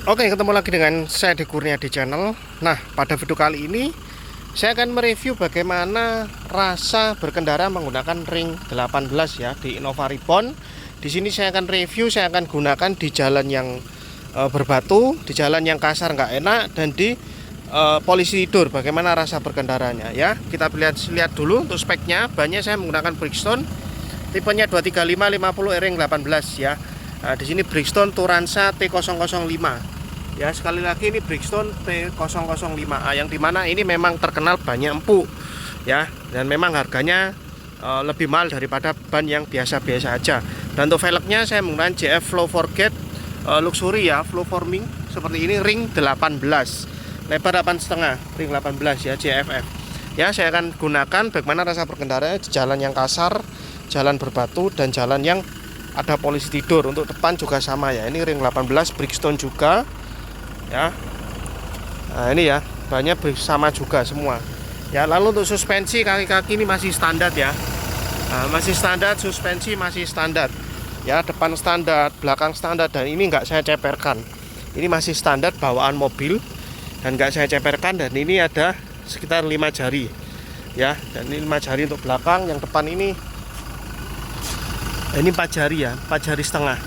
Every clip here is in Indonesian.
Oke, ketemu lagi dengan saya di Kurnia di channel. Nah, pada video kali ini saya akan mereview bagaimana rasa berkendara menggunakan ring 18 ya di Innova Reborn. Di sini saya akan review, saya akan gunakan di jalan yang berbatu, di jalan yang kasar nggak enak, dan di polisi tidur. Bagaimana rasa berkendaranya ya? Kita lihat dulu untuk speknya. Bannya saya menggunakan Bridgestone, tipenya 235/50 ring 18 ya. Nah, di sini Bridgestone Turanza T005. Ya, sekali lagi ini Bridgestone T005A yang dimana ini memang terkenal bannya empuk ya, dan memang harganya lebih mahal daripada ban yang biasa-biasa aja. Dan untuk velgnya saya menggunakan JF Flow Forget Luxury ya, flow forming seperti ini, ring 18, lebar 8,5, ring 18 ya, JFF. Ya, saya akan gunakan bagaimana rasa berkendara di jalan yang kasar, jalan berbatu, dan jalan yang ada polisi tidur. Untuk depan juga sama ya, ini ring 18 Bridgestone juga ya. Nah, ini ya, banyak sama juga semua ya. Lalu untuk suspensi kaki-kaki ini masih standar ya. Nah, masih standar, suspensi masih standar ya, depan standar, belakang standar, dan ini nggak saya ceperkan. Ini masih standar bawaan mobil dan nggak saya ceperkan. Dan ini ada sekitar 5 jari ya, dan ini 5 jari untuk belakang. Yang depan ini 4 jari ya, 4 jari setengah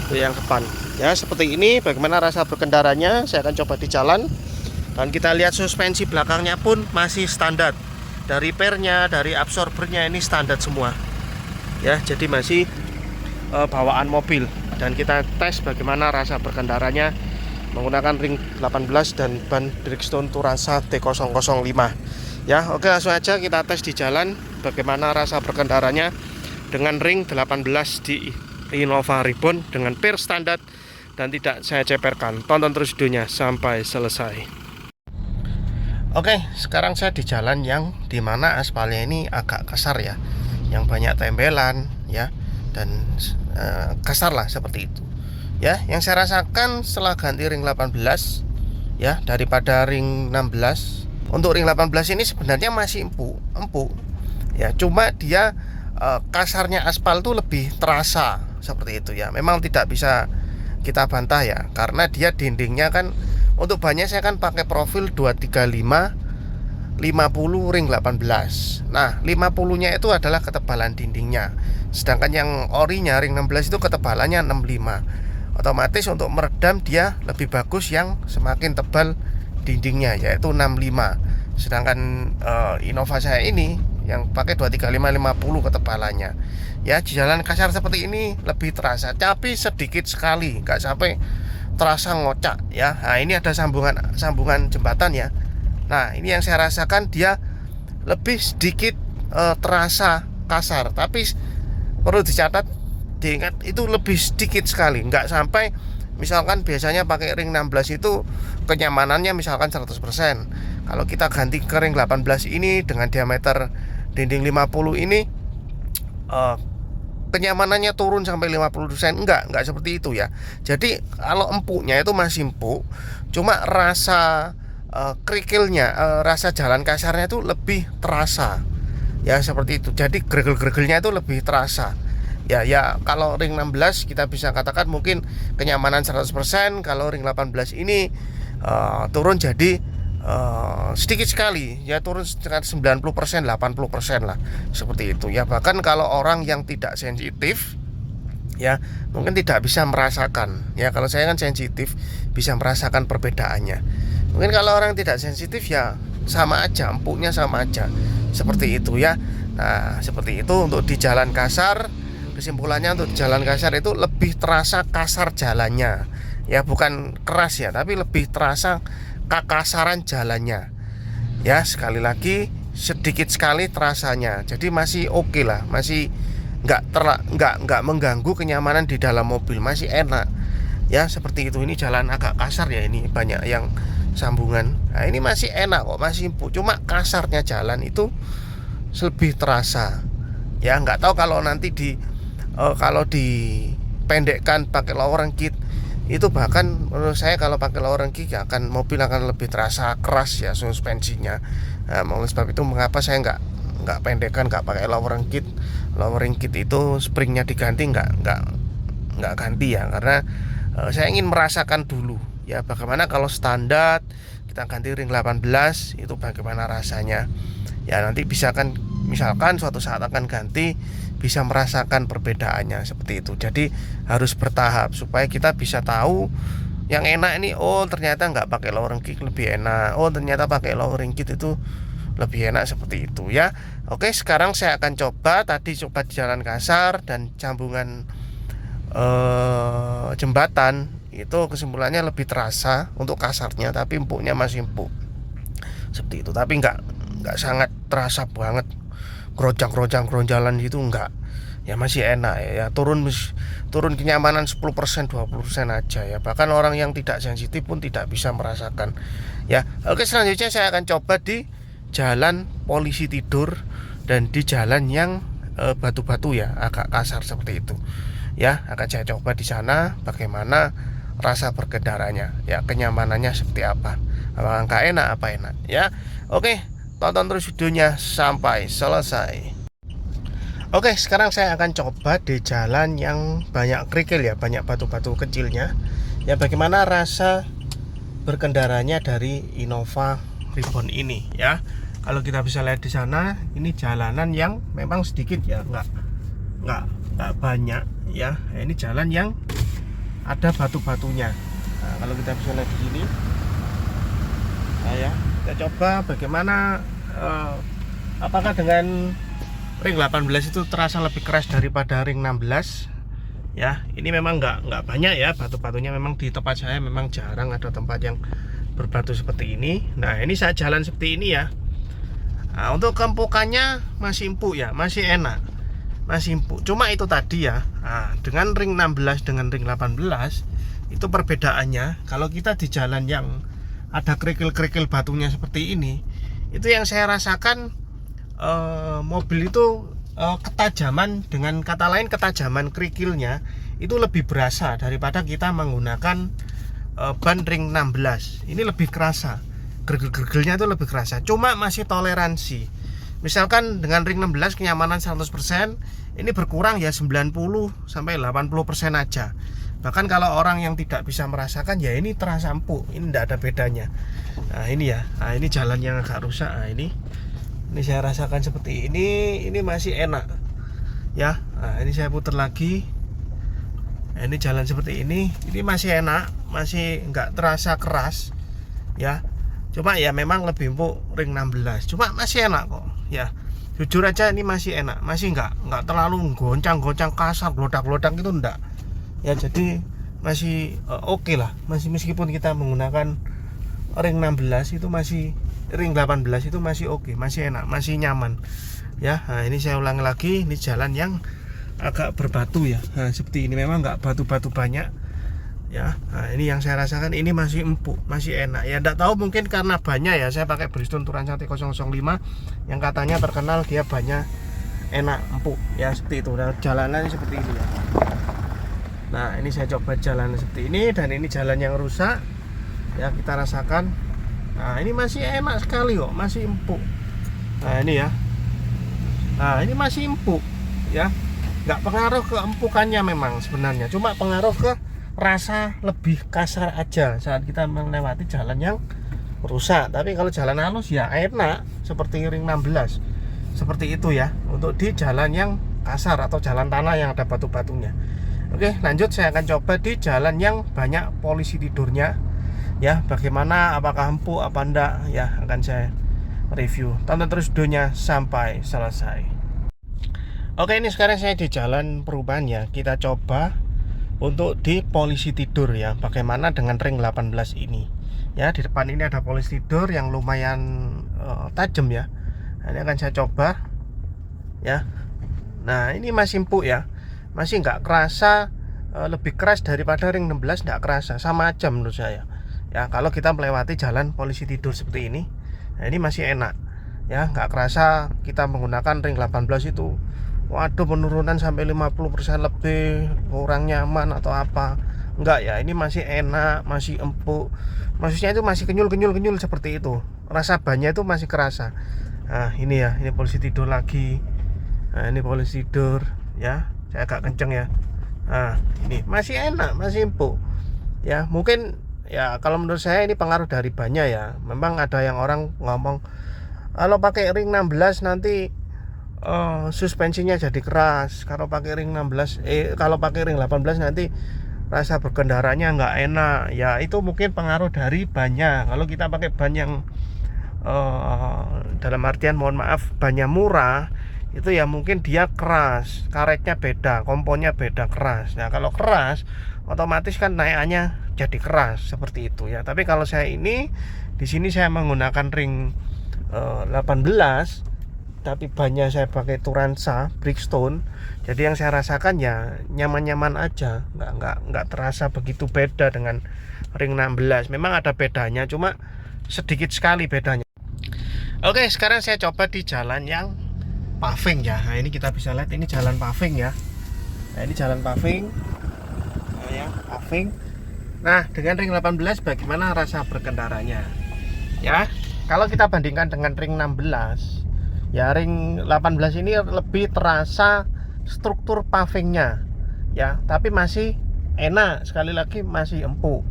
untuk yang depan ya. Seperti ini bagaimana rasa berkendaranya, saya akan coba di jalan. Dan kita lihat suspensi belakangnya pun masih standar, dari pernya, dari absorbernya ini standar semua ya, jadi masih bawaan mobil. Dan kita tes bagaimana rasa berkendaranya menggunakan ring 18 dan ban Bridgestone Turanza T005 ya. Oke, langsung aja kita tes di jalan bagaimana rasa berkendaranya dengan ring 18 di Innova Reborn dengan per standar dan tidak saya ceperkan. Tonton terus videonya sampai selesai. Oke, sekarang saya di jalan yang dimana aspalnya ini agak kasar ya, yang banyak tembelan ya, dan kasar lah seperti itu ya. Yang saya rasakan setelah ganti ring 18 ya daripada ring 16, untuk ring 18 ini sebenarnya masih empuk ya, cuma dia kasarnya aspal tuh lebih terasa seperti itu ya. Memang tidak bisa kita bantah ya, karena dia dindingnya kan, untuk bannya saya kan pakai profil 235/50 ring 18. Nah, 50 nya itu adalah ketebalan dindingnya, sedangkan yang orinya ring 16 itu ketebalannya 65. Otomatis untuk meredam dia lebih bagus yang semakin tebal dindingnya, yaitu 65. Sedangkan Innova saya ini yang pakai 235/50 ketebalannya ya. Di jalan kasar seperti ini lebih terasa, tapi sedikit sekali, nggak sampai terasa ngocak ya. Nah, ini ada sambungan jembatan ya. Nah, ini yang saya rasakan, dia lebih sedikit terasa kasar, tapi perlu dicatat, diingat, itu lebih sedikit sekali, nggak sampai. Misalkan biasanya pakai ring 16 itu kenyamanannya misalkan 100%. Kalau kita ganti ke ring 18 ini dengan diameter dinding 50 ini, kenyamanannya turun sampai 50%. Enggak seperti itu ya. Jadi kalau empuknya itu masih empuk, cuma rasa kerikilnya, rasa jalan kasarnya itu lebih terasa ya, seperti itu. Jadi gregel-gregelnya itu lebih terasa ya. Kalau ring 16 kita bisa katakan mungkin kenyamanan 100%. Kalau ring 18 ini turun jadi sedikit sekali ya, turun sekitar 90%, 80% lah, seperti itu ya. Bahkan kalau orang yang tidak sensitif ya, mungkin tidak bisa merasakan ya. Kalau saya kan sensitif, bisa merasakan perbedaannya. Mungkin kalau orang tidak sensitif ya sama aja, empuknya sama aja, seperti itu ya. Nah, seperti itu untuk di jalan kasar. Kesimpulannya, untuk jalan kasar itu lebih terasa kasar jalannya ya, bukan keras ya, tapi lebih terasa kekasaran jalannya ya. Sekali lagi, sedikit sekali terasanya, jadi masih oke lah, masih nggak mengganggu kenyamanan di dalam mobil, masih enak ya, seperti itu. Ini jalan agak kasar ya, ini banyak yang sambungan. Nah, ini masih enak kok, masih empuk, cuma kasarnya jalan itu lebih terasa ya. Nggak tahu kalau nanti kalau dipendekkan pakai lowering kit itu, bahkan menurut saya kalau pakai lowering kit mobil akan lebih terasa keras ya suspensinya. Nah, oleh sebab itu mengapa saya nggak pendekkan, nggak pakai lowering kit. Lowering kit itu springnya diganti, nggak ganti ya, karena saya ingin merasakan dulu ya. Bagaimana kalau standar kita ganti ring 18, itu bagaimana rasanya ya. Nanti bisa kan, misalkan suatu saat akan ganti, bisa merasakan perbedaannya seperti itu. Jadi harus bertahap supaya kita bisa tahu yang enak ini. Oh ternyata nggak pakai lowering kick lebih enak, oh ternyata pakai lowering kick itu lebih enak, seperti itu ya. Oke, sekarang saya akan coba di jalan kasar dan cambungan jembatan. Itu kesimpulannya lebih terasa untuk kasarnya, tapi empuknya masih empuk seperti itu. Tapi nggak sangat terasa banget gerojang geronjalan gitu, enggak ya, masih enak ya. Turun kenyamanan 10% 20% aja ya. Bahkan orang yang tidak sensitif pun tidak bisa merasakan ya. Oke, selanjutnya saya akan coba di jalan polisi tidur dan di jalan yang batu-batu ya, agak kasar seperti itu ya. Akan saya coba di sana bagaimana rasa berkendaranya ya, kenyamanannya seperti apa, apakah enak apa enak ya. Oke, tonton terus videonya sampai selesai. Oke, sekarang saya akan coba di jalan yang banyak kerikil ya, banyak batu-batu kecilnya ya, bagaimana rasa berkendaranya dari Innova Reborn ini ya. Kalau kita bisa lihat di sana, ini jalanan yang memang sedikit ya, nggak banyak ya. Ini jalan yang ada batu-batunya. Nah, kalau kita bisa lihat di sini, nah ya, kita coba bagaimana apakah dengan ring 18 itu terasa lebih keras daripada ring 16 ya. Ini memang nggak banyak ya batu-batunya, memang di tempat saya memang jarang ada tempat yang berbatu seperti ini. Nah, ini saya jalan seperti ini ya. Nah, untuk keempukannya masih empuk ya, masih enak, masih empuk. Cuma itu tadi ya, nah, dengan ring 16 dengan ring 18 itu perbedaannya. Kalau kita di jalan yang ada kerikil-kerikil batunya seperti ini, itu yang saya rasakan mobil itu ketajaman, dengan kata lain ketajaman kerikilnya itu lebih berasa daripada kita menggunakan ban ring 16. Ini lebih kerasa, gergel-gergelnya itu lebih kerasa. Cuma masih toleransi. Misalkan dengan ring 16 kenyamanan 100%, ini berkurang ya 90 sampai 80% aja. Bahkan kalau orang yang tidak bisa merasakan ya, ini terasa empuk, ini tidak ada bedanya. Nah ini ya, nah ini jalan yang agak rusak. Nah ini saya rasakan seperti ini masih enak ya. Nah ini saya putar lagi. Nah, ini jalan seperti ini masih enak, masih nggak terasa keras ya. Cuma ya memang lebih empuk ring 16, cuma masih enak kok ya. Jujur aja ini masih enak, masih nggak terlalu goncang-goncang kasar, glodak-glodak itu enggak ya. Jadi masih oke lah, masih, meskipun kita menggunakan ring 16 itu masih, ring 18 itu masih oke, masih enak, masih nyaman ya. Nah ini saya ulangi lagi, ini jalan yang agak berbatu ya. Nah seperti ini memang nggak batu-batu banyak ya. Nah ini yang saya rasakan, ini masih empuk, masih enak ya. Nggak tahu, mungkin karena banyak ya, saya pakai Bridgestone Touran Sante 005 yang katanya terkenal dia banyak enak, empuk ya, seperti itu. Nah jalanannya seperti ini ya. Nah ini saya coba jalan seperti ini, dan ini jalan yang rusak ya, kita rasakan. Nah ini masih enak sekali kok, masih empuk. Nah ini ya, nah ini masih empuk ya, nggak pengaruh ke empukannya memang sebenarnya, cuma pengaruh ke rasa lebih kasar aja saat kita melewati jalan yang rusak. Tapi kalau jalan halus ya enak, seperti ring 16 seperti itu ya, untuk di jalan yang kasar atau jalan tanah yang ada batu-batunya. Oke, lanjut, saya akan coba di jalan yang banyak polisi tidurnya ya, bagaimana, apakah empuk apa enggak ya, akan saya review. Tonton terus videonya sampai selesai. Oke, ini sekarang saya di jalan perubahan ya, kita coba untuk di polisi tidur ya, bagaimana dengan ring 18 ini ya. Di depan ini ada polisi tidur yang lumayan tajam ya. Nah, ini akan saya coba ya. Nah ini masih empuk ya, masih nggak kerasa lebih keras daripada ring 16, nggak kerasa, sama aja menurut saya ya. Kalau kita melewati jalan polisi tidur seperti ini, nah ini masih enak ya, nggak kerasa kita menggunakan ring 18 itu waduh penurunan sampai 50% lebih, kurang nyaman atau apa. Enggak ya, ini masih enak, masih empuk, maksudnya itu masih kenyul seperti itu, rasa bannya itu masih kerasa. Nah ini ya, ini polisi tidur lagi. Nah ini polisi tidur ya, saya agak kenceng ya. Nah ini masih enak, masih empuk ya. Mungkin Ya kalau menurut saya ini pengaruh dari bannya ya. Memang ada yang orang ngomong kalau pakai ring 16 nanti suspensinya jadi keras. Kalau pakai ring 16 kalau pakai ring 18 nanti rasa berkendaranya nggak enak. Ya itu mungkin pengaruh dari bannya. Kalau kita pakai ban yang dalam artian mohon maaf bannya murah, itu ya mungkin dia keras, karetnya beda, komponnya beda keras. Nah kalau keras otomatis kan naikannya jadi keras seperti itu ya. Tapi kalau saya ini di sini saya menggunakan ring 18, tapi bannya saya pakai Turanza Bridgestone. Jadi yang saya rasakan ya nyaman-nyaman aja, nggak terasa begitu beda dengan ring 16. Memang ada bedanya, cuma sedikit sekali bedanya. Oke, sekarang saya coba di jalan yang paving ya. Nah ini kita bisa lihat ini jalan paving ya. Nah ini jalan paving, nah, ya paving. Nah dengan ring 18 bagaimana rasa berkendaranya? Ya, kalau kita bandingkan dengan ring 16, ya ring 18 ini lebih terasa struktur pavingnya, ya. Tapi masih enak, sekali lagi masih empuk.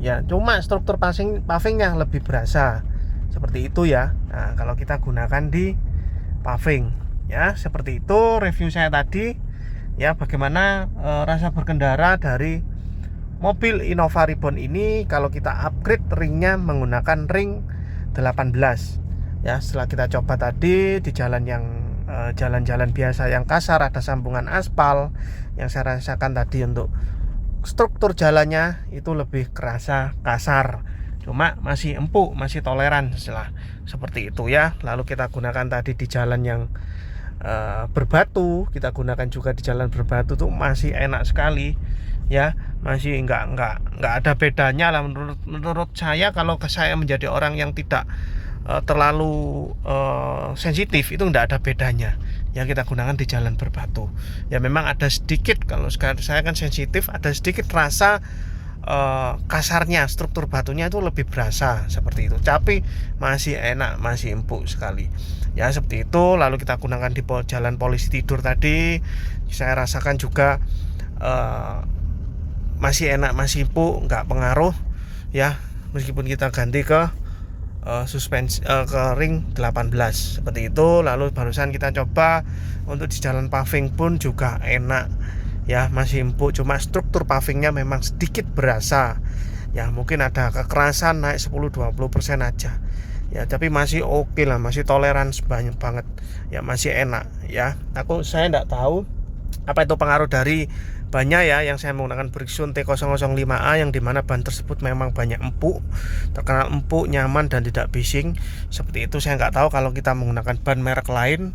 Ya, cuma struktur pavingnya lebih berasa seperti itu ya. Nah, kalau kita gunakan di paving, ya seperti itu review saya tadi. Ya, bagaimana rasa berkendara dari mobil Innova Reborn ini kalau kita upgrade ringnya menggunakan ring 18. Ya, setelah kita coba tadi di jalan yang jalan-jalan biasa yang kasar, ada sambungan aspal, yang saya rasakan tadi untuk struktur jalannya itu lebih kerasa kasar, cuma masih empuk, masih toleran setelah seperti itu ya. Lalu kita gunakan tadi di jalan yang berbatu, kita gunakan juga di jalan berbatu tuh masih enak sekali ya, masih nggak ada bedanya lah menurut saya. Kalau saya menjadi orang yang tidak terlalu sensitif, itu nggak ada bedanya yang kita gunakan di jalan berbatu. Ya memang ada sedikit, kalau sekarang saya kan sensitif, ada sedikit rasa kasarnya, struktur batunya itu lebih berasa seperti itu, tapi masih enak, masih empuk sekali ya seperti itu. Lalu kita gunakan di jalan polisi tidur tadi, saya rasakan juga masih enak, masih empuk, nggak pengaruh ya, meskipun kita ganti ke suspensi ke ring 18 seperti itu. Lalu barusan kita coba untuk di jalan paving pun juga enak ya, masih empuk, cuma struktur pavingnya memang sedikit berasa ya, mungkin ada kekerasan naik 10-20% aja ya, tapi masih oke lah, masih toleran banyak banget ya, masih enak ya. Saya enggak tahu apa itu pengaruh dari bannya ya, yang saya menggunakan Bridgestone T005A, yang dimana ban tersebut memang banyak empuk, terkenal empuk, nyaman dan tidak bising seperti itu. Saya nggak tahu kalau kita menggunakan ban merek lain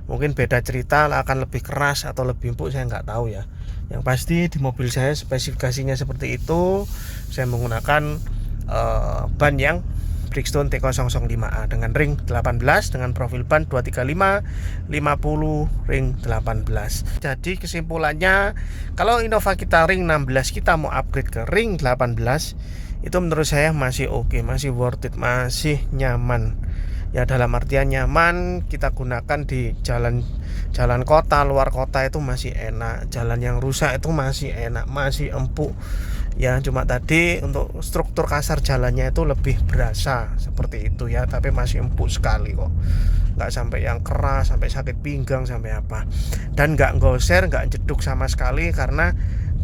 mungkin beda cerita, akan lebih keras atau lebih empuk, saya nggak tahu ya. Yang pasti di mobil saya spesifikasinya seperti itu. Saya menggunakan ban yang Bridgestone T005A dengan ring 18 dengan profil ban 235 50 ring 18. Jadi kesimpulannya, kalau Innova kita ring 16 kita mau upgrade ke ring 18, itu menurut saya masih oke, masih worth it, masih nyaman. Ya dalam artian nyaman, kita gunakan di jalan kota, luar kota itu masih enak. Jalan yang rusak itu masih enak, masih empuk. Ya cuma tadi untuk struktur kasar jalannya itu lebih berasa seperti itu ya, tapi masih empuk sekali kok, nggak sampai yang keras sampai sakit pinggang sampai apa, dan nggak goser, nggak jeduk sama sekali, karena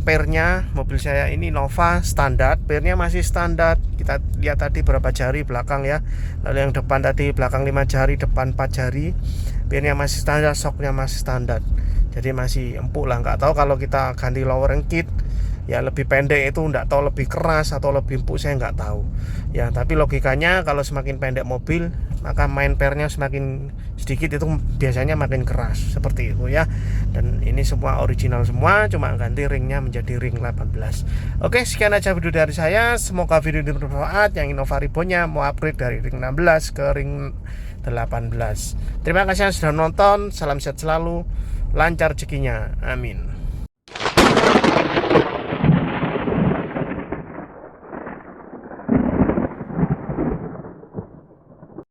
pernya mobil saya ini Nova standar, pernya masih standar. Kita lihat tadi berapa jari belakang ya, lalu yang depan tadi belakang 5 jari, depan 4 jari, pernya masih standar, shocknya masih standar, jadi masih empuk lah. Nggak tahu kalau kita ganti lowering kit ya lebih pendek itu enggak tahu lebih keras atau lebih empuk, saya nggak tahu ya. Tapi logikanya kalau semakin pendek mobil maka main pernya semakin sedikit, itu biasanya makin keras seperti itu ya. Dan ini semua original semua, cuma ganti ringnya menjadi ring 18. Oke, sekian aja video dari saya, semoga video ini bermanfaat. Yang Innova Reborn-nya mau upgrade dari ring 16 ke ring 18. Terima kasih yang sudah nonton, salam sehat selalu, lancar rezekinya, amin.